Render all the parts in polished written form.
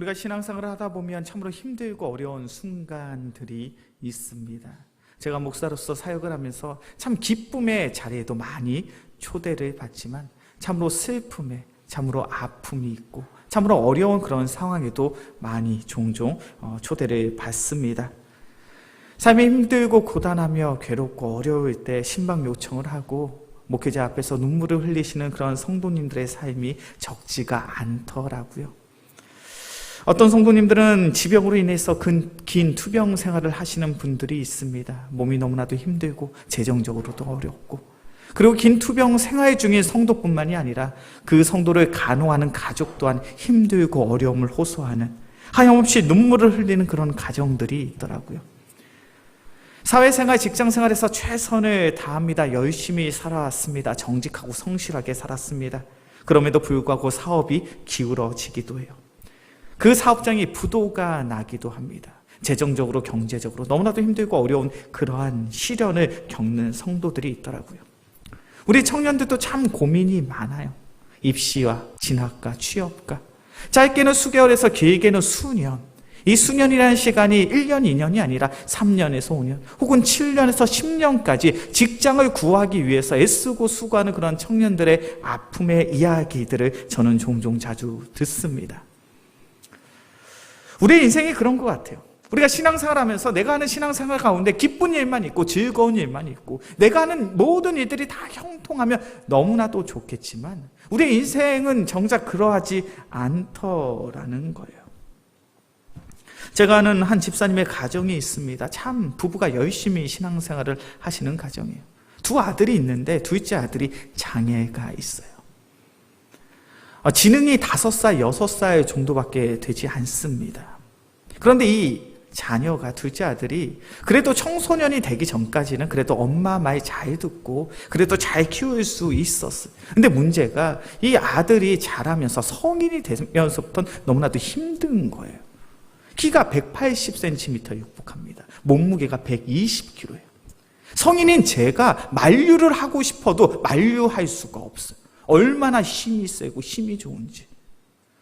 우리가 신앙생활을 하다 보면 참으로 힘들고 어려운 순간들이 있습니다. 제가 목사로서 사역을 하면서 참 기쁨의 자리에도 많이 초대를 받지만 참으로 슬픔에, 참으로 아픔이 있고 참으로 어려운 그런 상황에도 많이 종종 초대를 받습니다. 삶이 힘들고 고단하며 괴롭고 어려울 때 신방 요청을 하고 목회자 앞에서 눈물을 흘리시는 그런 성도님들의 삶이 적지가 않더라고요. 어떤 성도님들은 지병으로 인해서 긴 투병 생활을 하시는 분들이 있습니다. 몸이 너무나도 힘들고 재정적으로도 어렵고, 그리고 긴 투병 생활 중인 성도뿐만이 아니라 그 성도를 간호하는 가족 또한 힘들고 어려움을 호소하는, 하염없이 눈물을 흘리는 그런 가정들이 있더라고요. 사회생활, 직장생활에서 최선을 다합니다. 열심히 살아왔습니다. 정직하고 성실하게 살았습니다. 그럼에도 불구하고 사업이 기울어지기도 해요. 그 사업장이 부도가 나기도 합니다. 재정적으로, 경제적으로 너무나도 힘들고 어려운 그러한 시련을 겪는 성도들이 있더라고요. 우리 청년들도 참 고민이 많아요. 입시와 진학과 취업과, 짧게는 수개월에서 길게는 수년, 이 수년이라는 시간이 1년, 2년이 아니라 3년에서 5년 혹은 7년에서 10년까지 직장을 구하기 위해서 애쓰고 수고하는 그런 청년들의 아픔의 이야기들을 저는 종종 자주 듣습니다. 우리의 인생이 그런 것 같아요. 우리가 신앙생활 하면서 내가 하는 신앙생활 가운데 기쁜 일만 있고 즐거운 일만 있고 내가 하는 모든 일들이 다 형통하면 너무나도 좋겠지만 우리의 인생은 정작 그러하지 않더라는 거예요. 제가 아는 한 집사님의 가정이 있습니다. 참 부부가 열심히 신앙생활을 하시는 가정이에요. 두 아들이 있는데 둘째 아들이 장애가 있어요. 지능이 5살, 6살 정도밖에 되지 않습니다. 그런데 이 자녀가, 둘째 아들이 그래도 청소년이 되기 전까지는 그래도 엄마 말 잘 듣고 그래도 잘 키울 수 있었어요. 근데 문제가 이 아들이 자라면서 성인이 되면서부터 너무나도 힘든 거예요. 키가 180cm 육박합니다. 몸무게가 120kg예요. 성인인 제가 만류를 하고 싶어도 만류할 수가 없어요. 얼마나 힘이 세고 힘이 좋은지.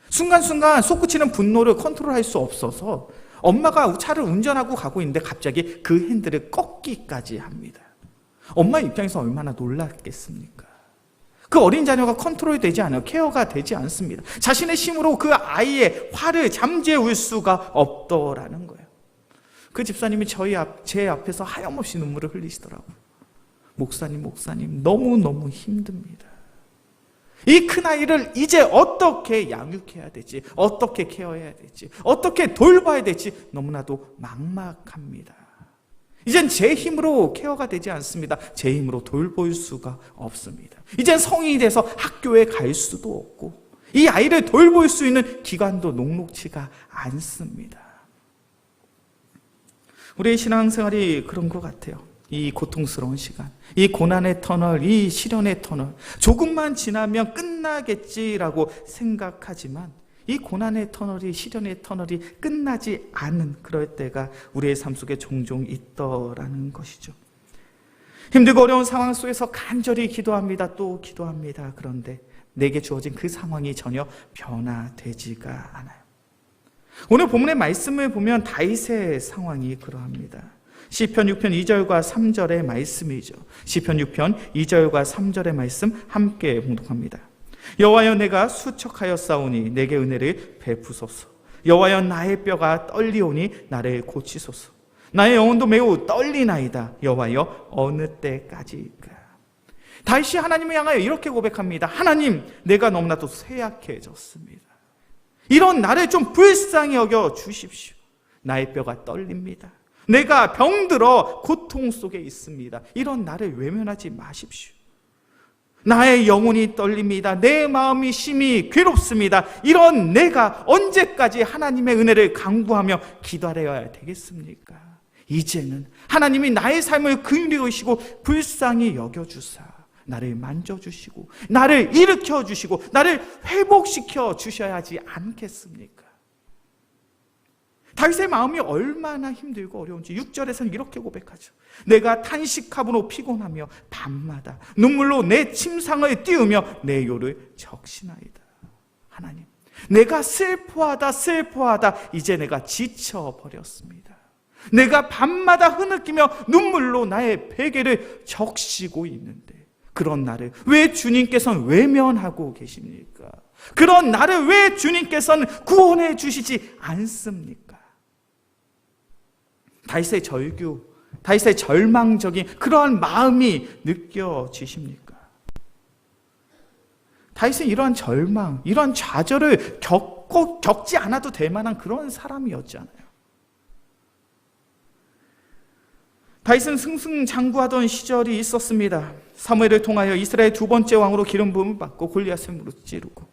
순간순간 솟구치는 분노를 컨트롤할 수 없어서 엄마가 차를 운전하고 가고 있는데 갑자기 그 핸들을 꺾기까지 합니다. 엄마 입장에서 얼마나 놀랐겠습니까? 그 어린 자녀가 컨트롤이 되지 않아요. 케어가 되지 않습니다. 자신의 힘으로 그 아이의 화를 잠재울 수가 없더라는 거예요. 그 집사님이 제 앞에서 하염없이 눈물을 흘리시더라고요. 목사님 너무너무 힘듭니다. 이 큰아이를 이제 어떻게 양육해야 될지, 어떻게 케어해야 될지, 어떻게 돌봐야 될지 너무나도 막막합니다. 이젠 제 힘으로 케어가 되지 않습니다. 제 힘으로 돌볼 수가 없습니다. 이젠 성인이 돼서 학교에 갈 수도 없고 이 아이를 돌볼 수 있는 기간도 녹록지가 않습니다. 우리의 신앙생활이 그런 것 같아요. 이 고통스러운 시간, 이 고난의 터널, 이 시련의 터널, 조금만 지나면 끝나겠지라고 생각하지만 이 고난의 터널이, 시련의 터널이 끝나지 않은 그럴 때가 우리의 삶 속에 종종 있더라는 것이죠. 힘들고 어려운 상황 속에서 간절히 기도합니다. 또 기도합니다. 그런데 내게 주어진 그 상황이 전혀 변화되지가 않아요. 오늘 본문의 말씀을 보면 다윗의 상황이 그러합니다. 시편 6편 2절과 3절의 말씀이죠. 시편 6편 2절과 3절의 말씀 함께 봉독합니다. 여호와여, 내가 수척하였사오니 내게 은혜를 베푸소서. 여호와여, 나의 뼈가 떨리오니 나를 고치소서. 나의 영혼도 매우 떨리나이다. 여호와여, 어느 때까지일까? 다윗이 하나님을 향하여 이렇게 고백합니다. 하나님, 내가 너무나도 쇠약해졌습니다. 이런 나를 좀 불쌍히 여겨 주십시오. 나의 뼈가 떨립니다. 내가 병들어 고통 속에 있습니다. 이런 나를 외면하지 마십시오. 나의 영혼이 떨립니다. 내 마음이 심히 괴롭습니다. 이런 내가 언제까지 하나님의 은혜를 간구하며 기다려야 되겠습니까? 이제는 하나님이 나의 삶을 긍휼히시고 불쌍히 여겨주사 나를 만져주시고 나를 일으켜주시고 나를 회복시켜 주셔야 하지 않겠습니까? 다윗의 마음이 얼마나 힘들고 어려운지 6절에서는 이렇게 고백하죠. 내가 탄식함으로 피곤하며 밤마다 눈물로 내 침상을 띄우며 내 요를 적시나이다. 하나님, 내가 슬퍼하다 이제 내가 지쳐버렸습니다. 내가 밤마다 흐느끼며 눈물로 나의 베개를 적시고 있는데 그런 나를 왜 주님께서는 외면하고 계십니까? 그런 나를 왜 주님께서는 구원해 주시지 않습니까? 다윗의 절규, 다윗의 절망적인 그러한 마음이 느껴지십니까? 다윗은 이러한 절망, 이러한 좌절을 겪지 않아도 될 만한 그런 사람이었잖아요. 다윗은 승승장구하던 시절이 있었습니다. 사무엘을 통하여 이스라엘 두 번째 왕으로 기름 부음을 받고 골리앗을 무찌르고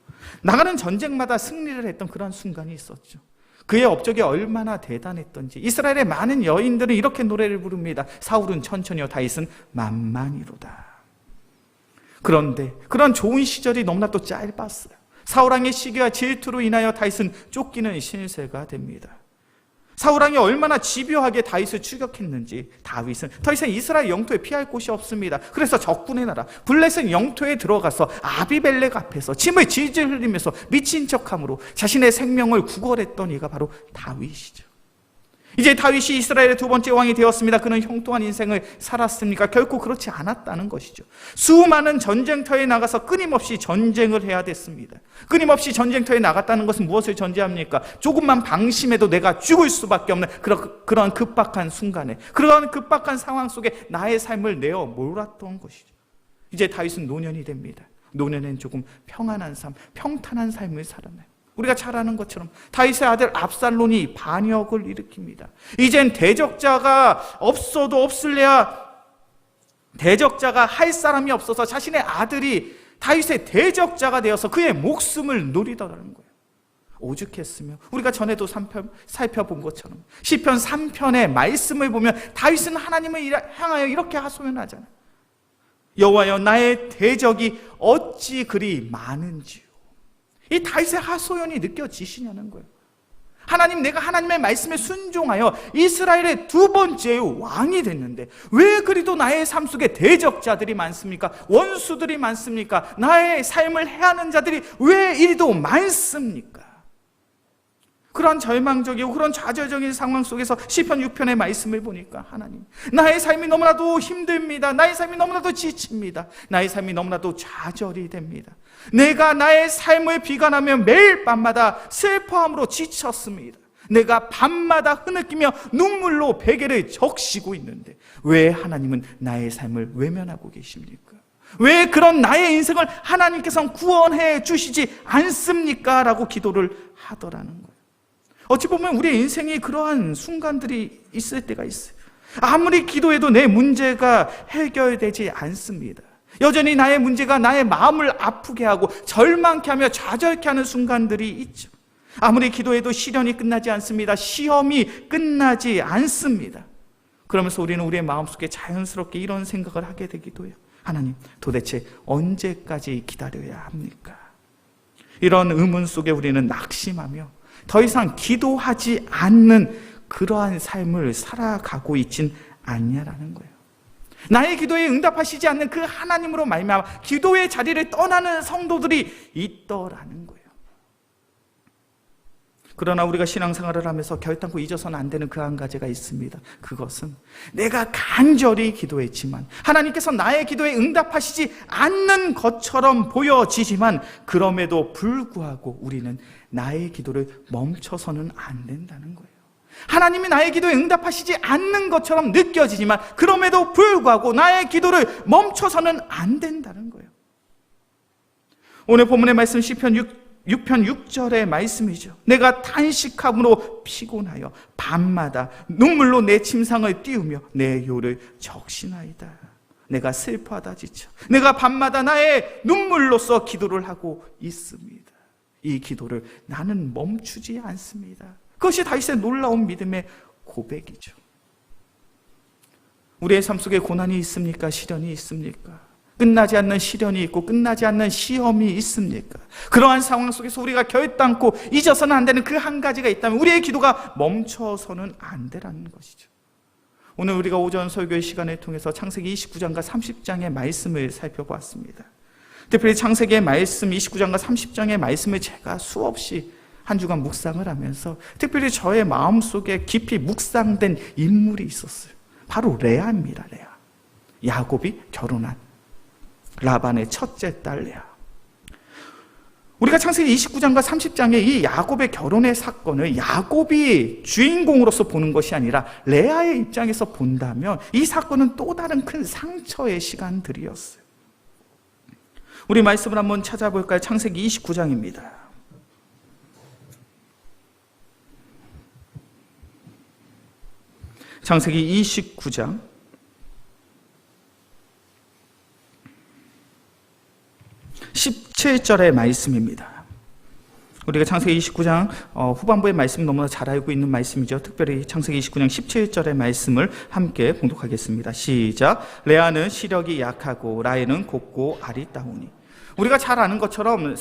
나가는 전쟁마다 승리를 했던 그런 순간이 있었죠. 그의 업적이 얼마나 대단했던지 이스라엘의 많은 여인들은 이렇게 노래를 부릅니다. 사울은 천천히요 다윗은 만만히로다. 그런데 그런 좋은 시절이 너무나 또 짧았어요. 사울왕의 시기와 질투로 인하여 다윗은 쫓기는 신세가 됩니다. 사울왕이 얼마나 집요하게 다윗을 추격했는지 다윗은 더 이상 이스라엘 영토에 피할 곳이 없습니다. 그래서 적군의 나라 블레셋 영토에 들어가서 아비멜렉 앞에서 침을 질질 흘리면서 미친 척함으로 자신의 생명을 구걸했던 이가 바로 다윗이죠. 이제 다윗이 이스라엘의 두 번째 왕이 되었습니다. 그는 형통한 인생을 살았습니까? 결코 그렇지 않았다는 것이죠. 수많은 전쟁터에 나가서 끊임없이 전쟁을 해야 됐습니다. 끊임없이 전쟁터에 나갔다는 것은 무엇을 전제합니까? 조금만 방심해도 내가 죽을 수밖에 없는 그런 급박한 순간에, 그런 급박한 상황 속에 나의 삶을 내어 몰았던 것이죠. 이제 다윗은 노년이 됩니다. 노년엔 조금 평안한 삶, 평탄한 삶을 살아나요. 우리가 잘 아는 것처럼 다윗의 아들 압살롬이 반역을 일으킵니다. 이젠 대적자가 없어도 없을래야 대적자가 할 사람이 없어서 자신의 아들이 다윗의 대적자가 되어서 그의 목숨을 노리더라는 거예요. 오죽했으며 우리가 전에도 살펴본 것처럼 시편 3편의 말씀을 보면 다윗은 하나님을 향하여 이렇게 하소연하잖아요. 여호와여 나의 대적이 어찌 그리 많은지요. 이 다윗의 하소연이 느껴지시냐는 거예요. 하나님, 내가 하나님의 말씀에 순종하여 이스라엘의 두 번째 왕이 됐는데 왜 그리도 나의 삶 속에 대적자들이 많습니까? 원수들이 많습니까? 나의 삶을 해하는 자들이 왜 이리도 많습니까? 그런 절망적이고 그런 좌절적인 상황 속에서 시편 6편의 말씀을 보니까 하나님, 나의 삶이 너무나도 힘듭니다. 나의 삶이 너무나도 지칩니다. 나의 삶이 너무나도 좌절이 됩니다. 내가 나의 삶을 비관하며 매일 밤마다 슬퍼함으로 지쳤습니다. 내가 밤마다 흐느끼며 눈물로 베개를 적시고 있는데 왜 하나님은 나의 삶을 외면하고 계십니까? 왜 그런 나의 인생을 하나님께서는 구원해 주시지 않습니까? 라고 기도를 하더라는 거예요. 어찌 보면 우리의 인생이 그러한 순간들이 있을 때가 있어요. 아무리 기도해도 내 문제가 해결되지 않습니다. 여전히 나의 문제가 나의 마음을 아프게 하고 절망케 하며 좌절케 하는 순간들이 있죠. 아무리 기도해도 시련이 끝나지 않습니다. 시험이 끝나지 않습니다. 그러면서 우리는 우리의 마음속에 자연스럽게 이런 생각을 하게 되기도 해요. 하나님, 도대체 언제까지 기다려야 합니까? 이런 의문 속에 우리는 낙심하며 더 이상 기도하지 않는 그러한 삶을 살아가고 있진 않냐라는 거예요. 나의 기도에 응답하시지 않는 그 하나님으로 말미암아 기도의 자리를 떠나는 성도들이 있더라는 거예요. 그러나 우리가 신앙생활을 하면서 결단코 잊어서는 안 되는 그 한 가지가 있습니다. 그것은 내가 간절히 기도했지만 하나님께서 나의 기도에 응답하시지 않는 것처럼 보여지지만 그럼에도 불구하고 우리는 나의 기도를 멈춰서는 안 된다는 거예요. 하나님이 나의 기도에 응답하시지 않는 것처럼 느껴지지만 그럼에도 불구하고 나의 기도를 멈춰서는 안 된다는 거예요. 오늘 본문의 말씀 시편 6편 6절의 말씀이죠. 내가 탄식함으로 피곤하여 밤마다 눈물로 내 침상을 띄우며 내 요를 적시나이다. 내가 슬퍼하다 지쳐 내가 밤마다 나의 눈물로써 기도를 하고 있습니다. 이 기도를 나는 멈추지 않습니다. 그것이 다윗의 놀라운 믿음의 고백이죠. 우리의 삶 속에 고난이 있습니까? 시련이 있습니까? 끝나지 않는 시련이 있고 끝나지 않는 시험이 있습니까? 그러한 상황 속에서 우리가 결단코 잊어서는 안 되는 그 한 가지가 있다면 우리의 기도가 멈춰서는 안 되라는 것이죠. 오늘 우리가 오전 설교의 시간을 통해서 창세기 29장과 30장의 말씀을 살펴보았습니다. 특별히 창세기의 말씀 29장과 30장의 말씀을 제가 수없이 한 주간 묵상을 하면서 특별히 저의 마음속에 깊이 묵상된 인물이 있었어요. 바로 레아입니다. 레아. 야곱이 결혼한 라반의 첫째 딸 레아. 우리가 창세기 29장과 30장의 이 야곱의 결혼의 사건을 야곱이 주인공으로서 보는 것이 아니라 레아의 입장에서 본다면 이 사건은 또 다른 큰 상처의 시간들이었어요. 우리 말씀을 한번 찾아볼까요? 창세기 29장입니다. 창세기 29장 17절의 말씀입니다. 우리가 창세기 29장 후반부의 말씀 너무나 잘 알고 있는 말씀이죠. 특별히 창세기 29장 17절의 말씀을 함께 봉독하겠습니다. 시작. 레아는 시력이 약하고 라헬은 곱고 아리따우니. 우리가 잘 아는 것처럼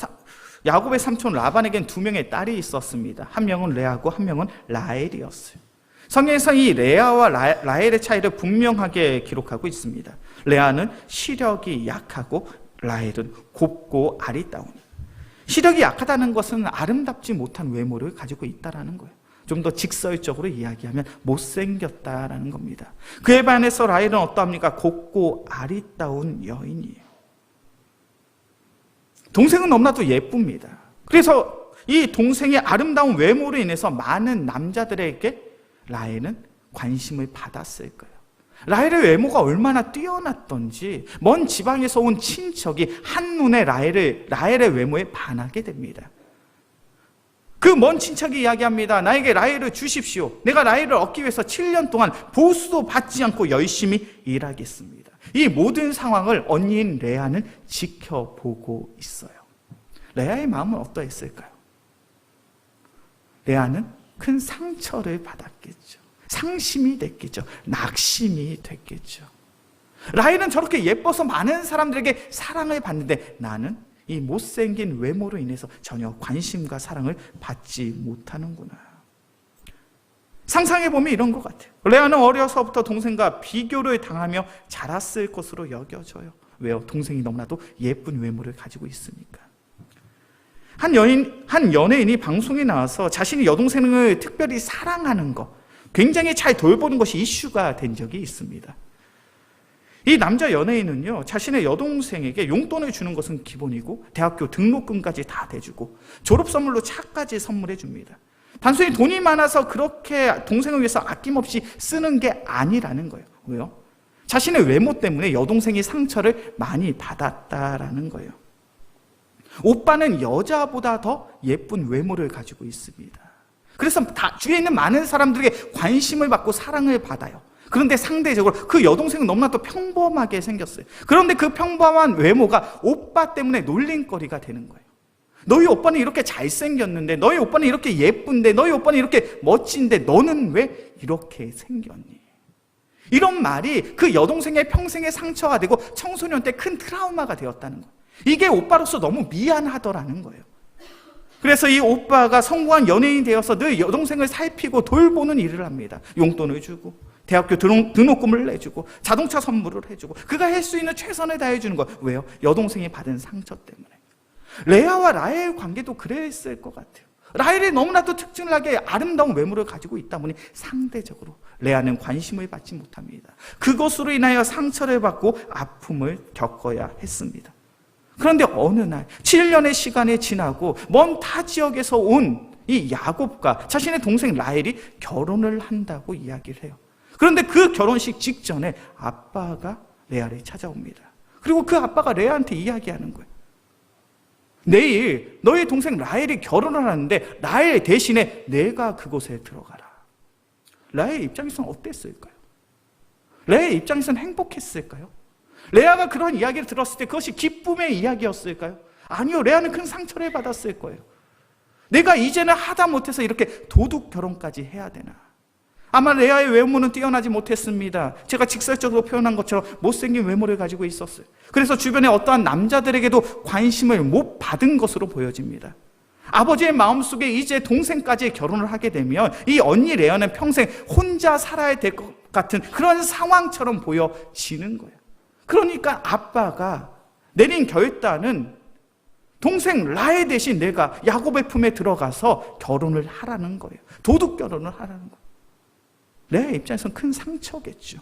야곱의 삼촌 라반에겐 두 명의 딸이 있었습니다. 한 명은 레아고 한 명은 라헬이었어요. 성경에서 이 레아와 라헬의 차이를 분명하게 기록하고 있습니다. 레아는 시력이 약하고 라헬은 곱고 아리따우니. 시력이 약하다는 것은 아름답지 못한 외모를 가지고 있다는 거예요. 좀 더 직설적으로 이야기하면 못생겼다라는 겁니다. 그에 반해서 라헬은 어떠합니까? 곱고 아리따운 여인이에요. 동생은 너무나도 예쁩니다. 그래서 이 동생의 아름다운 외모로 인해서 많은 남자들에게 라헬은 관심을 받았을 거예요. 라헬의 외모가 얼마나 뛰어났던지 먼 지방에서 온 친척이 한눈에 라헬의 외모에 반하게 됩니다. 그 먼 친척이 이야기합니다. 나에게 라헬을 주십시오. 내가 라헬을 얻기 위해서 7년 동안 보수도 받지 않고 열심히 일하겠습니다. 이 모든 상황을 언니인 레아는 지켜보고 있어요. 레아의 마음은 어떠했을까요? 레아는 큰 상처를 받았겠죠. 상심이 됐겠죠. 낙심이 됐겠죠. 라헬은 저렇게 예뻐서 많은 사람들에게 사랑을 받는데 나는 이 못생긴 외모로 인해서 전혀 관심과 사랑을 받지 못하는구나. 상상해보면 이런 것 같아요. 레아는 어려서부터 동생과 비교를 당하며 자랐을 것으로 여겨져요. 왜요? 동생이 너무나도 예쁜 외모를 가지고 있으니까. 한 연예인이 방송에 나와서 자신이 여동생을 특별히 사랑하는 것, 굉장히 잘 돌보는 것이 이슈가 된 적이 있습니다. 이 남자 연예인은요, 자신의 여동생에게 용돈을 주는 것은 기본이고 대학교 등록금까지 다 대주고 졸업 선물로 차까지 선물해 줍니다. 단순히 돈이 많아서 그렇게 동생을 위해서 아낌없이 쓰는 게 아니라는 거예요. 왜요? 자신의 외모 때문에 여동생이 상처를 많이 받았다라는 거예요. 오빠는 여자보다 더 예쁜 외모를 가지고 있습니다. 그래서 주위에 있는 많은 사람들에게 관심을 받고 사랑을 받아요. 그런데 상대적으로 그 여동생은 너무나도 평범하게 생겼어요. 그런데 그 평범한 외모가 오빠 때문에 놀림거리가 되는 거예요. 너희 오빠는 이렇게 잘생겼는데, 너희 오빠는 이렇게 예쁜데, 너희 오빠는 이렇게 멋진데 너는 왜 이렇게 생겼니? 이런 말이 그 여동생의 평생의 상처가 되고 청소년 때 큰 트라우마가 되었다는 거예요. 이게 오빠로서 너무 미안하더라는 거예요. 그래서 이 오빠가 성공한 연예인이 되어서 늘 여동생을 살피고 돌보는 일을 합니다. 용돈을 주고 대학교 등록금을 내주고 자동차 선물을 해주고 그가 할 수 있는 최선을 다해주는 거예요. 왜요? 여동생이 받은 상처 때문에. 레아와 라헬 관계도 그랬을 것 같아요. 라헬이 너무나도 특징나게 아름다운 외모를 가지고 있다 보니 상대적으로 레아는 관심을 받지 못합니다. 그것으로 인하여 상처를 받고 아픔을 겪어야 했습니다. 그런데 어느 날 7년의 시간이 지나고 먼 타 지역에서 온 이 야곱과 자신의 동생 라헬이 결혼을 한다고 이야기를 해요. 그런데 그 결혼식 직전에 아빠가 레아를 찾아옵니다. 그리고 그 아빠가 레아한테 이야기하는 거예요. 내일 너희 동생 라헬이 결혼을 하는데 라헬 대신에 내가 그곳에 들어가라. 라헬 입장에서는 어땠을까요? 레아의 입장에서는 행복했을까요? 레아가 그런 이야기를 들었을 때 그것이 기쁨의 이야기였을까요? 아니요, 레아는 큰 상처를 받았을 거예요. 내가 이제는 하다 못해서 이렇게 도둑 결혼까지 해야 되나? 아마 레아의 외모는 뛰어나지 못했습니다. 제가 직설적으로 표현한 것처럼 못생긴 외모를 가지고 있었어요. 그래서 주변에 어떠한 남자들에게도 관심을 못 받은 것으로 보여집니다. 아버지의 마음속에 이제 동생까지 결혼을 하게 되면 이 언니 레아는 평생 혼자 살아야 될 것 같은 그런 상황처럼 보여지는 거예요. 그러니까 아빠가 내린 결단은 동생 라헬 대신 내가 야곱의 품에 들어가서 결혼을 하라는 거예요. 도둑 결혼을 하라는 거예요. 레아의 입장에서는 큰 상처겠죠.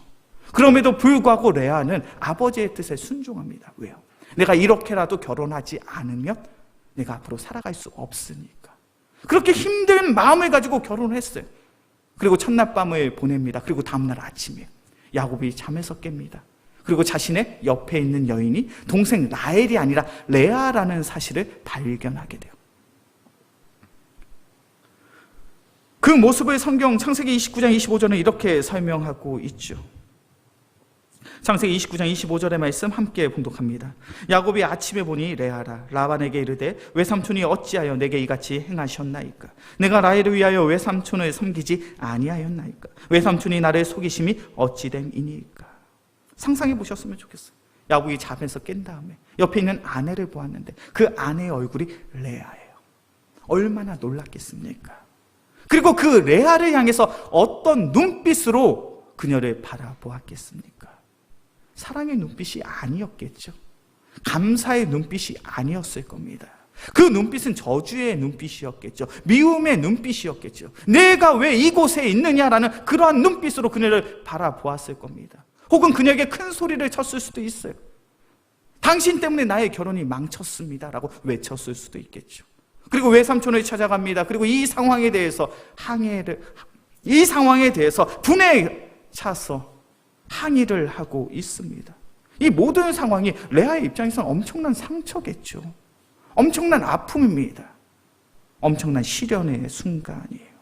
그럼에도 불구하고 레아는 아버지의 뜻에 순종합니다. 왜요? 내가 이렇게라도 결혼하지 않으면 내가 앞으로 살아갈 수 없으니까. 그렇게 힘든 마음을 가지고 결혼을 했어요. 그리고 첫날 밤을 보냅니다. 그리고 다음날 아침에 야곱이 잠에서 깹니다. 그리고 자신의 옆에 있는 여인이 동생 라헬이 아니라 레아라는 사실을 발견하게 돼요. 그 모습을 성경 창세기 29장 25절은 이렇게 설명하고 있죠. 창세기 29장 25절의 말씀 함께 봉독합니다. 야곱이 아침에 보니 레아라 라반에게 이르되 외삼촌이 어찌하여 내게 이같이 행하셨나이까? 내가 라헬을 위하여 외삼촌을 섬기지 아니하였나이까? 외삼촌이 나를 속이심이 어찌 됨이니까? 상상해 보셨으면 좋겠어요. 야곱이 잠에서 깬 다음에 옆에 있는 아내를 보았는데 그 아내의 얼굴이 레아예요. 얼마나 놀랐겠습니까? 그리고 그 레아를 향해서 어떤 눈빛으로 그녀를 바라보았겠습니까? 사랑의 눈빛이 아니었겠죠. 감사의 눈빛이 아니었을 겁니다. 그 눈빛은 저주의 눈빛이었겠죠. 미움의 눈빛이었겠죠. 내가 왜 이곳에 있느냐라는 그러한 눈빛으로 그녀를 바라보았을 겁니다. 혹은 그녀에게 큰 소리를 쳤을 수도 있어요. 당신 때문에 나의 결혼이 망쳤습니다라고 외쳤을 수도 있겠죠. 그리고 외삼촌을 찾아갑니다. 그리고 이 상황에 대해서 분에 차서 항의를 하고 있습니다. 이 모든 상황이 레아의 입장에서는 엄청난 상처겠죠. 엄청난 아픔입니다. 엄청난 시련의 순간이에요.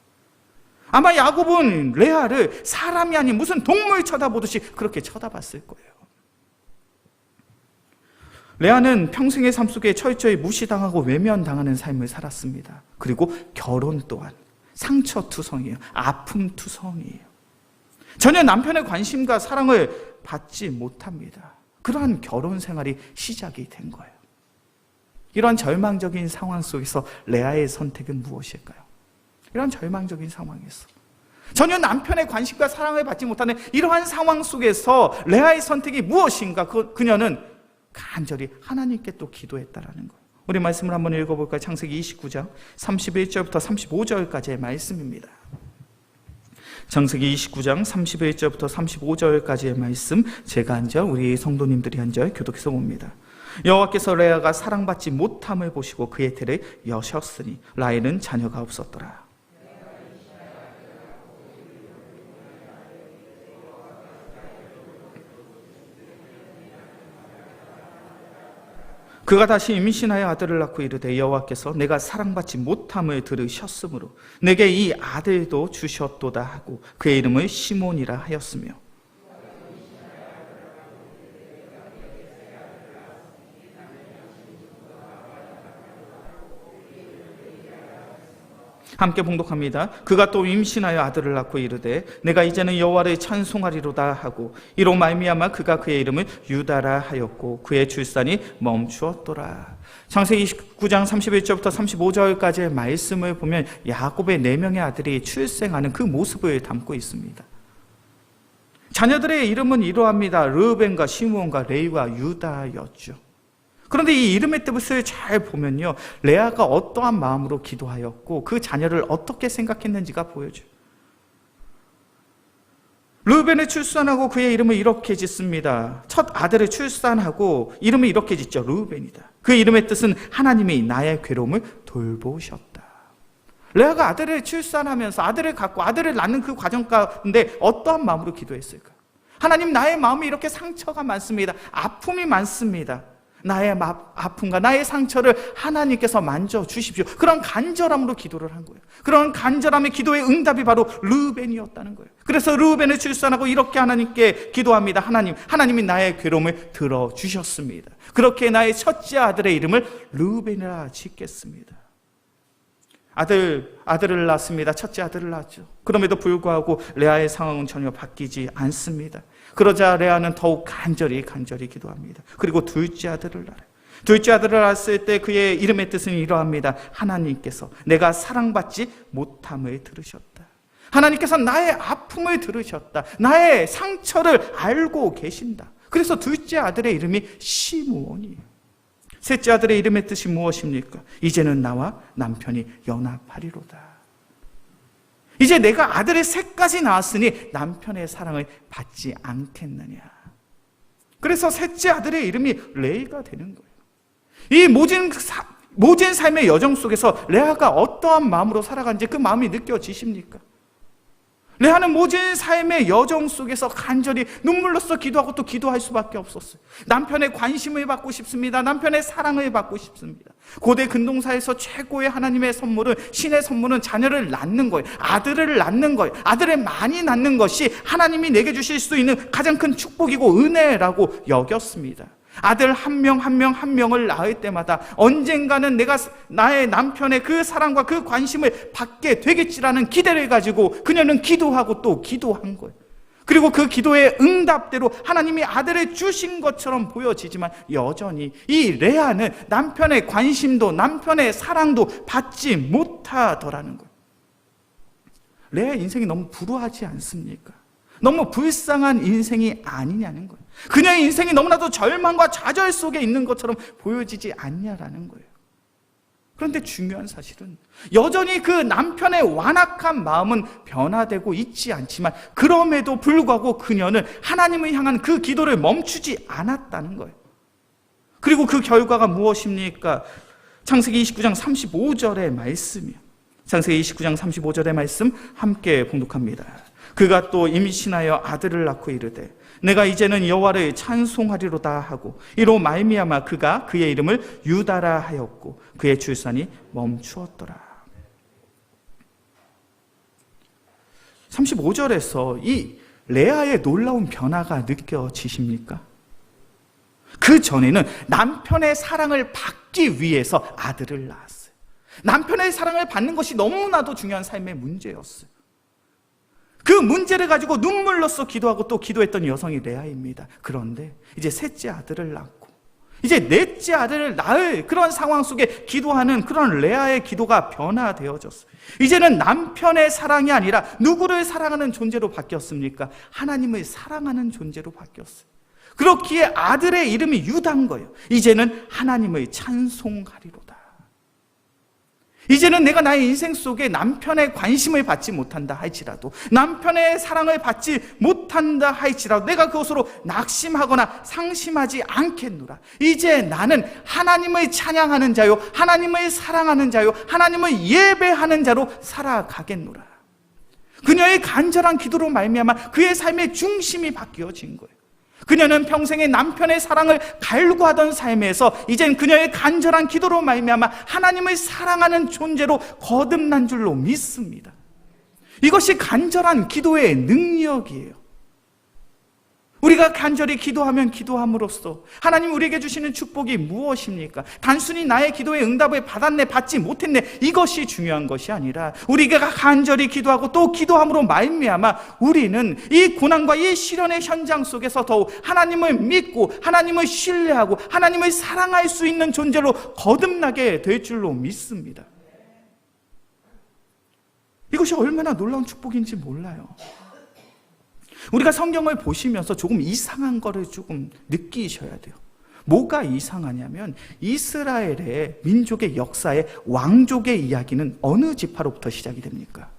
아마 야곱은 레아를 사람이 아닌 무슨 동물 쳐다보듯이 그렇게 쳐다봤을 거예요. 레아는 평생의 삶 속에 철저히 무시당하고 외면당하는 삶을 살았습니다. 그리고 결혼 또한 상처투성이에요. 아픔투성이에요. 전혀 남편의 관심과 사랑을 받지 못합니다. 그러한 결혼 생활이 시작이 된 거예요. 이러한 절망적인 상황 속에서 레아의 선택은 무엇일까요? 이러한 절망적인 상황에서 전혀 남편의 관심과 사랑을 받지 못하는 이러한 상황 속에서 레아의 선택이 무엇인가? 그녀는 간절히 하나님께 또 기도했다라는 거예요. 우리 말씀을 한번 읽어볼까요? 창세기 29장 31절부터 35절까지의 말씀입니다. 창세기 29장 31절부터 35절까지의 말씀, 제가 한 절, 우리 성도님들이 한 절 교독해서 봅니다. 여호와께서 레아가 사랑받지 못함을 보시고 그의 태를 여셨으니 라헬은 자녀가 없었더라. 그가 다시 임신하여 아들을 낳고 이르되 여호와께서 내가 사랑받지 못함을 들으셨으므로 내게 이 아들도 주셨도다 하고 그의 이름을 시몬이라 하였으며 함께 봉독합니다. 그가 또 임신하여 아들을 낳고 이르되 내가 이제는 여호와를 찬송하리로다 하고 이로 말미암아 그가 그의 이름을 유다라 하였고 그의 출산이 멈추었더라. 창세기 29장 31절부터 35절까지의 말씀을 보면 야곱의 4명의 아들이 출생하는 그 모습을 담고 있습니다. 자녀들의 이름은 이러합니다. 르우벤과 시므온과 레위와 유다였죠. 그런데 이 이름의 뜻을 잘 보면요, 레아가 어떠한 마음으로 기도하였고 그 자녀를 어떻게 생각했는지가 보여줘요. 르우벤을 출산하고 그의 이름을 이렇게 짓습니다. 첫 아들을 출산하고 이름을 이렇게 짓죠. 르우벤이다. 그 이름의 뜻은 하나님이 나의 괴로움을 돌보셨다. 레아가 아들을 출산하면서 아들을 갖고 아들을 낳는 그 과정 가운데 어떠한 마음으로 기도했을까? 하나님, 나의 마음이 이렇게 상처가 많습니다. 아픔이 많습니다. 나의 아픔과 나의 상처를 하나님께서 만져주십시오. 그런 간절함으로 기도를 한 거예요. 그런 간절함의 기도의 응답이 바로 르우벤이었다는 거예요. 그래서 르우벤을 출산하고 이렇게 하나님께 기도합니다. 하나님이 나의 괴로움을 들어주셨습니다. 그렇게 나의 첫째 아들의 이름을 르우벤이라 짓겠습니다. 아들을 낳습니다. 첫째 아들을 낳았죠. 그럼에도 불구하고 레아의 상황은 전혀 바뀌지 않습니다. 그러자 레아는 더욱 간절히 기도합니다. 그리고 둘째 아들을 낳아요. 둘째 아들을 낳았을 때 그의 이름의 뜻은 이러합니다. 하나님께서 내가 사랑받지 못함을 들으셨다. 하나님께서 나의 아픔을 들으셨다. 나의 상처를 알고 계신다. 그래서 둘째 아들의 이름이 시므온이에요. 셋째 아들의 이름의 뜻이 무엇입니까? 이제는 나와 남편이 연합하리로다. 이제 내가 아들의 셋까지 낳았으니 남편의 사랑을 받지 않겠느냐. 그래서 셋째 아들의 이름이 레이가 되는 거예요. 이 모진 삶의 여정 속에서 레아가 어떠한 마음으로 살아가는지 그 마음이 느껴지십니까? 레아는 모진 삶의 여정 속에서 간절히 눈물로써 기도하고 또 기도할 수밖에 없었어요. 남편의 관심을 받고 싶습니다. 남편의 사랑을 받고 싶습니다. 고대 근동사에서 최고의 하나님의 선물은, 신의 선물은 자녀를 낳는 거예요. 아들을 낳는 거예요. 아들을 많이 낳는 것이 하나님이 내게 주실 수 있는 가장 큰 축복이고 은혜라고 여겼습니다. 아들 한 명을 낳을 때마다 언젠가는 내가 나의 남편의 그 사랑과 그 관심을 받게 되겠지라는 기대를 가지고 그녀는 기도하고 또 기도한 거예요. 그리고 그 기도의 응답대로 하나님이 아들을 주신 것처럼 보여지지만 여전히 이 레아는 남편의 관심도 남편의 사랑도 받지 못하더라는 거예요. 레아의 인생이 너무 불우하지 않습니까? 너무 불쌍한 인생이 아니냐는 거예요. 그녀의 인생이 너무나도 절망과 좌절 속에 있는 것처럼 보여지지 않냐라는 거예요. 그런데 중요한 사실은 여전히 그 남편의 완악한 마음은 변화되고 있지 않지만 그럼에도 불구하고 그녀는 하나님을 향한 그 기도를 멈추지 않았다는 거예요. 그리고 그 결과가 무엇입니까? 창세기 29장 35절의 말씀이요. 창세기 29장 35절의 말씀 함께 봉독합니다. 그가 또 임신하여 아들을 낳고 이르되 내가 이제는 여호와를 찬송하리로다 하고 이로 말미암아 그가 그의 이름을 유다라 하였고 그의 출산이 멈추었더라. 35절에서 이 레아의 놀라운 변화가 느껴지십니까? 그 전에는 남편의 사랑을 받기 위해서 아들을 낳았어요. 남편의 사랑을 받는 것이 너무나도 중요한 삶의 문제였어요. 그 문제를 가지고 눈물로써 기도하고 또 기도했던 여성이 레아입니다. 그런데 이제 셋째 아들을 낳고 이제 넷째 아들을 낳을 그런 상황 속에 기도하는 그런 레아의 기도가 변화되어졌어요. 이제는 남편의 사랑이 아니라 누구를 사랑하는 존재로 바뀌었습니까? 하나님을 사랑하는 존재로 바뀌었어요. 그렇기에 아들의 이름이 유다인 거예요. 이제는 하나님을 찬송하리로다. 이제는 내가 나의 인생 속에 남편의 관심을 받지 못한다 할지라도, 남편의 사랑을 받지 못한다 할지라도 내가 그것으로 낙심하거나 상심하지 않겠노라. 이제 나는 하나님을 찬양하는 자요, 하나님을 사랑하는 자요, 하나님을 예배하는 자로 살아가겠노라. 그녀의 간절한 기도로 말미암아 그의 삶의 중심이 바뀌어진 거예요. 그녀는 평생의 남편의 사랑을 갈구하던 삶에서 이젠 그녀의 간절한 기도로 말미암아 하나님을 사랑하는 존재로 거듭난 줄로 믿습니다. 이것이 간절한 기도의 능력이에요. 우리가 간절히 기도하면 기도함으로써 하나님 우리에게 주시는 축복이 무엇입니까? 단순히 나의 기도의 응답을 받았네, 받지 못했네, 이것이 중요한 것이 아니라 우리가 간절히 기도하고 또 기도함으로 말미암아 우리는 이 고난과 이 시련의 현장 속에서 더욱 하나님을 믿고 하나님을 신뢰하고 하나님을 사랑할 수 있는 존재로 거듭나게 될 줄로 믿습니다. 이것이 얼마나 놀라운 축복인지 몰라요. 우리가 성경을 보시면서 조금 이상한 거를 조금 느끼셔야 돼요. 뭐가 이상하냐면 이스라엘의 민족의 역사의 왕족의 이야기는 어느 지파로부터 시작이 됩니까?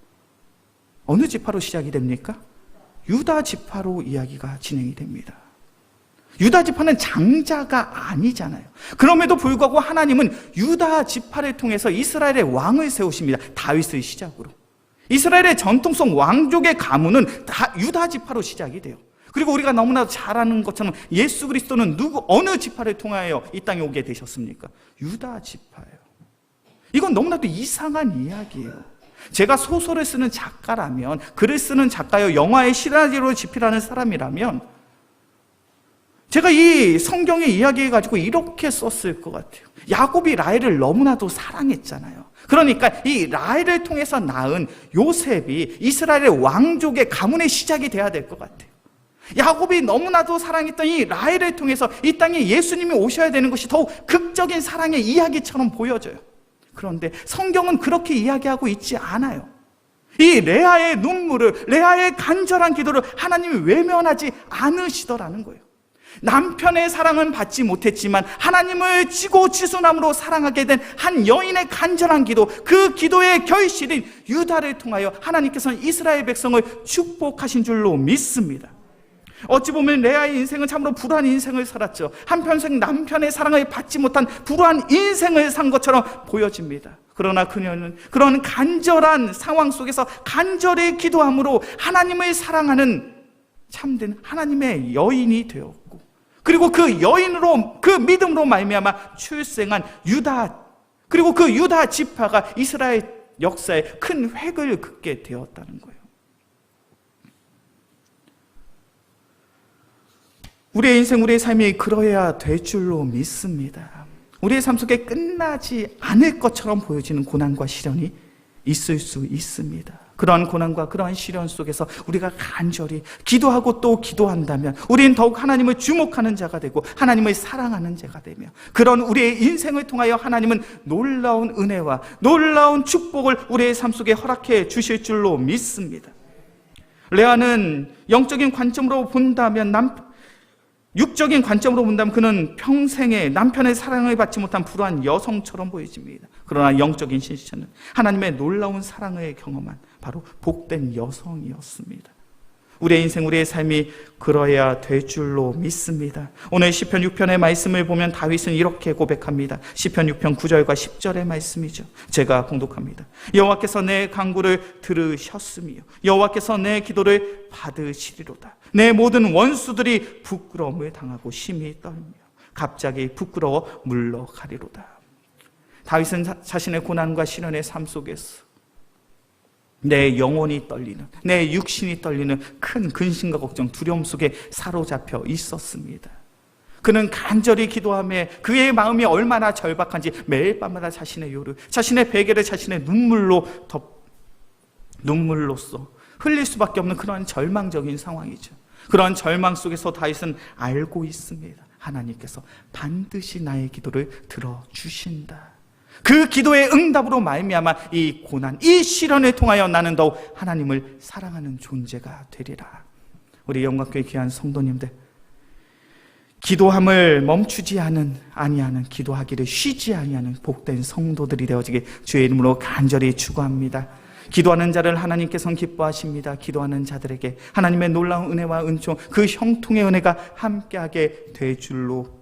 어느 지파로 시작이 됩니까? 유다 지파로 이야기가 진행이 됩니다. 유다 지파는 장자가 아니잖아요. 그럼에도 불구하고 하나님은 유다 지파를 통해서 이스라엘의 왕을 세우십니다. 다윗을 시작으로. 이스라엘의 전통성 왕족의 가문은 다 유다 지파로 시작이 돼요. 그리고 우리가 너무나 잘 아는 것처럼 예수 그리스도는 어느 지파를 통하여 이 땅에 오게 되셨습니까? 유다 지파예요. 이건 너무나도 이상한 이야기예요. 제가 소설을 쓰는 작가라면, 글을 쓰는 작가요, 영화의 시나리오를 집필하는 사람이라면 제가 이 성경의 이야기를 가지고 이렇게 썼을 것 같아요. 야곱이 라헬을 너무나도 사랑했잖아요. 그러니까 이 라헬을 통해서 낳은 요셉이 이스라엘의 왕족의 가문의 시작이 돼야 될 것 같아요. 야곱이 너무나도 사랑했던 이 라헬을 통해서 이 땅에 예수님이 오셔야 되는 것이 더욱 극적인 사랑의 이야기처럼 보여져요. 그런데 성경은 그렇게 이야기하고 있지 않아요. 이 레아의 눈물을, 레아의 간절한 기도를 하나님이 외면하지 않으시더라는 거예요. 남편의 사랑은 받지 못했지만 하나님을 지고지순함으로 사랑하게 된 한 여인의 간절한 기도, 그 기도의 결실인 유다를 통하여 하나님께서는 이스라엘 백성을 축복하신 줄로 믿습니다. 어찌 보면 레아의 인생은 참으로 불우한 인생을 살았죠. 한평생 남편의 사랑을 받지 못한 불우한 인생을 산 것처럼 보여집니다. 그러나 그녀는 그런 간절한 상황 속에서 간절히 기도함으로 하나님을 사랑하는 참된 하나님의 여인이 되었고, 그리고 그 여인으로, 그 믿음으로 말미암아 출생한 유다, 그리고 그 유다 지파가 이스라엘 역사에 큰 획을 긋게 되었다는 거예요. 우리의 인생, 우리의 삶이 그러해야 될 줄로 믿습니다. 우리의 삶 속에 끝나지 않을 것처럼 보여지는 고난과 시련이 있을 수 있습니다. 그러한 고난과 그러한 시련 속에서 우리가 간절히 기도하고 또 기도한다면 우리는 더욱 하나님을 주목하는 자가 되고 하나님을 사랑하는 자가 되며, 그런 우리의 인생을 통하여 하나님은 놀라운 은혜와 놀라운 축복을 우리의 삶 속에 허락해 주실 줄로 믿습니다. 레아는 영적인 관점으로 본다면, 육적인 관점으로 본다면 그는 평생에 남편의 사랑을 받지 못한 불우한 여성처럼 보여집니다. 그러나 영적인 신시체는 하나님의 놀라운 사랑을 경험한 바로 복된 여성이었습니다. 우리의 인생, 우리의 삶이 그러해야 될 줄로 믿습니다. 오늘 시편 6편의 말씀을 보면 다윗은 이렇게 고백합니다. 시편 6편 9절과 10절의 말씀이죠. 제가 봉독합니다. 여호와께서 내 간구를 들으셨으며 여호와께서 내 기도를 받으시리로다. 내 모든 원수들이 부끄러움을 당하고 심히 떨며 갑자기 부끄러워 물러가리로다. 다윗은 자신의 고난과 시련의 삶 속에서 내 영혼이 떨리는, 내 육신이 떨리는 큰 근심과 걱정, 두려움 속에 사로잡혀 있었습니다. 그는 간절히 기도하며 그의 마음이 얼마나 절박한지 매일 밤마다 자신의 요를, 자신의 베개를 자신의 눈물로써 흘릴 수밖에 없는 그런 절망적인 상황이죠. 그런 절망 속에서 다윗은 알고 있습니다. 하나님께서 반드시 나의 기도를 들어주신다. 그 기도의 응답으로 말미암아 이 고난, 이 시련을 통하여 나는 더욱 하나님을 사랑하는 존재가 되리라. 우리 영광교회 귀한 성도님들, 기도함을 멈추지 아니하는, 기도하기를 쉬지 아니하는 복된 성도들이 되어지길 주의 이름으로 간절히 축원합니다. 기도하는 자를 하나님께서는 기뻐하십니다. 기도하는 자들에게 하나님의 놀라운 은혜와 은총, 그 형통의 은혜가 함께하게 될 줄로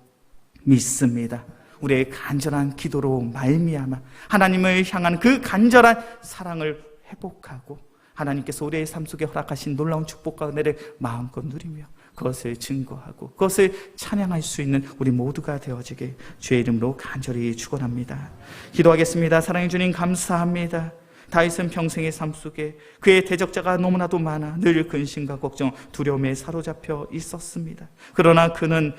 믿습니다. 우리의 간절한 기도로 말미암아 하나님을 향한 그 간절한 사랑을 회복하고 하나님께서 우리의 삶 속에 허락하신 놀라운 축복과 은혜를 마음껏 누리며 그것을 증거하고 그것을 찬양할 수 있는 우리 모두가 되어지게 주의 이름으로 간절히 축원합니다. 기도하겠습니다. 사랑해 주님 감사합니다. 다윗은 평생의 삶 속에 그의 대적자가 너무나도 많아 늘 근심과 걱정, 두려움에 사로잡혀 있었습니다. 그러나 그는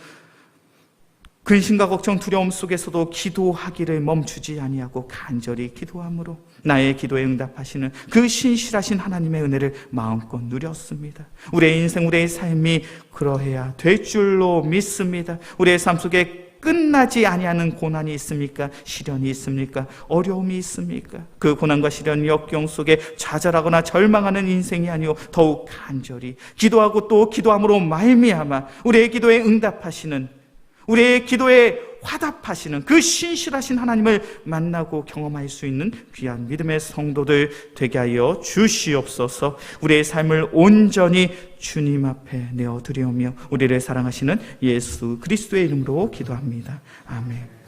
근심과 걱정, 두려움 속에서도 기도하기를 멈추지 아니하고 간절히 기도함으로 나의 기도에 응답하시는 그 신실하신 하나님의 은혜를 마음껏 누렸습니다. 우리의 인생, 우리의 삶이 그러해야 될 줄로 믿습니다. 우리의 삶 속에 끝나지 아니하는 고난이 있습니까? 시련이 있습니까? 어려움이 있습니까? 그 고난과 시련, 역경 속에 좌절하거나 절망하는 인생이 아니오 더욱 간절히 기도하고 또 기도함으로 말미암아 우리의 기도에 응답하시는, 우리의 기도에 화답하시는 그 신실하신 하나님을 만나고 경험할 수 있는 귀한 믿음의 성도들 되게 하여 주시옵소서. 우리의 삶을 온전히 주님 앞에 내어드리오며 우리를 사랑하시는 예수 그리스도의 이름으로 기도합니다. 아멘.